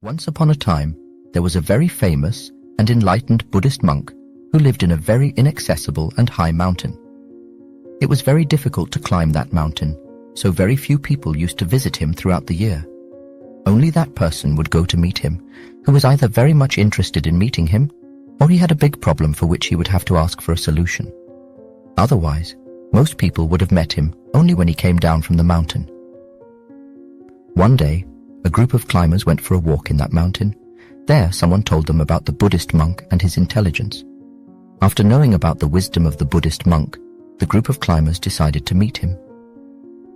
Once upon a time, there was a very famous and enlightened Buddhist monk who lived in a very inaccessible and high mountain. It was very difficult to climb that mountain, so very few people used to visit him throughout the year. Only that person would go to meet him, who was either very much interested in meeting him, or he had a big problem for which he would have to ask for a solution. Otherwise, most people would have met him only when he came down from the mountain. One day, a group of climbers went for a walk in that mountain. There, someone told them about the Buddhist monk and his intelligence. After knowing about the wisdom of the Buddhist monk, the group of climbers decided to meet him.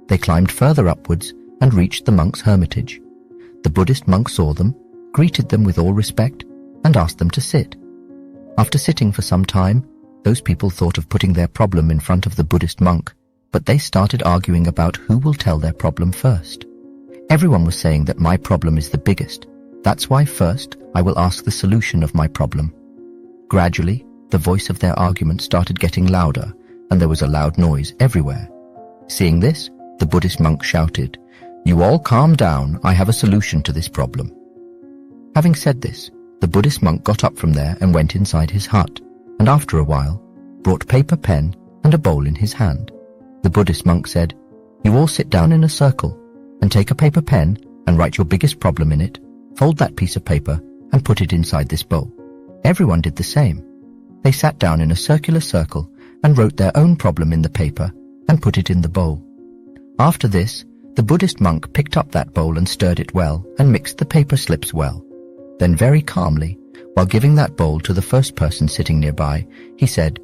They climbed further upwards and reached the monk's hermitage. The Buddhist monk saw them, greeted them with all respect, and asked them to sit. After sitting for some time, those people thought of putting their problem in front of the Buddhist monk, but they started arguing about who will tell their problem first. Everyone was saying that my problem is the biggest. That's why first I will ask the solution of my problem. Gradually, the voice of their argument started getting louder, and there was a loud noise everywhere. Seeing this, the Buddhist monk shouted, "You all calm down, I have a solution to this problem." Having said this, the Buddhist monk got up from there and went inside his hut, and after a while, brought paper, pen, and a bowl in his hand. The Buddhist monk said, "You all sit down in a circle, and take a paper pen and write your biggest problem in it, fold that piece of paper and put it inside this bowl." Everyone did the same. They sat down in a circular circle and wrote their own problem in the paper and put it in the bowl. After this, the Buddhist monk picked up that bowl and stirred it well and mixed the paper slips well. Then very calmly, while giving that bowl to the first person sitting nearby, he said,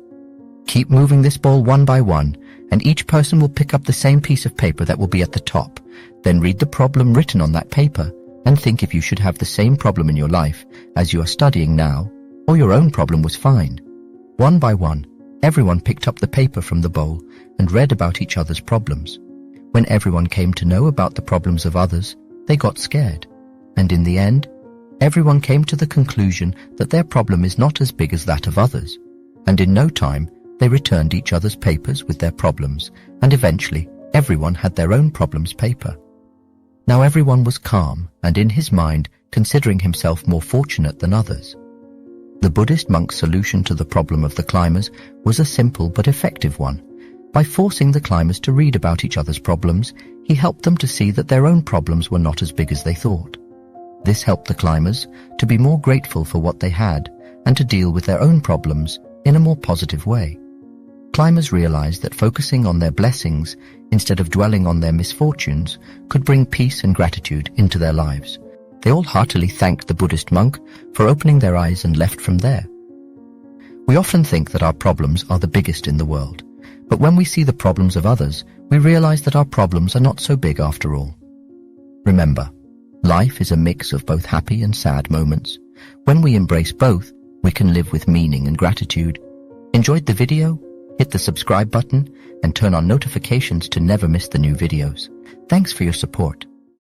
"Keep moving this bowl one by one, and each person will pick up the same piece of paper that will be at the top. Then read the problem written on that paper and think if you should have the same problem in your life as you are studying now, or your own problem was fine." One by one, everyone picked up the paper from the bowl and read about each other's problems. When everyone came to know about the problems of others, they got scared. And in the end, everyone came to the conclusion that their problem is not as big as that of others. And in no time, they returned each other's papers with their problems, and eventually, everyone had their own problems paper. Now everyone was calm and in his mind considering himself more fortunate than others. The Buddhist monk's solution to the problem of the climbers was a simple but effective one. By forcing the climbers to read about each other's problems, he helped them to see that their own problems were not as big as they thought. This helped the climbers to be more grateful for what they had and to deal with their own problems in a more positive way. Climbers realized that focusing on their blessings instead of dwelling on their misfortunes could bring peace and gratitude into their lives. They all heartily thanked the Buddhist monk for opening their eyes and left from there. We often think that our problems are the biggest in the world, but when we see the problems of others, we realize that our problems are not so big after all. Remember, life is a mix of both happy and sad moments. When we embrace both, we can live with meaning and gratitude. Enjoyed the video? Hit the subscribe button and turn on notifications to never miss the new videos. Thanks for your support.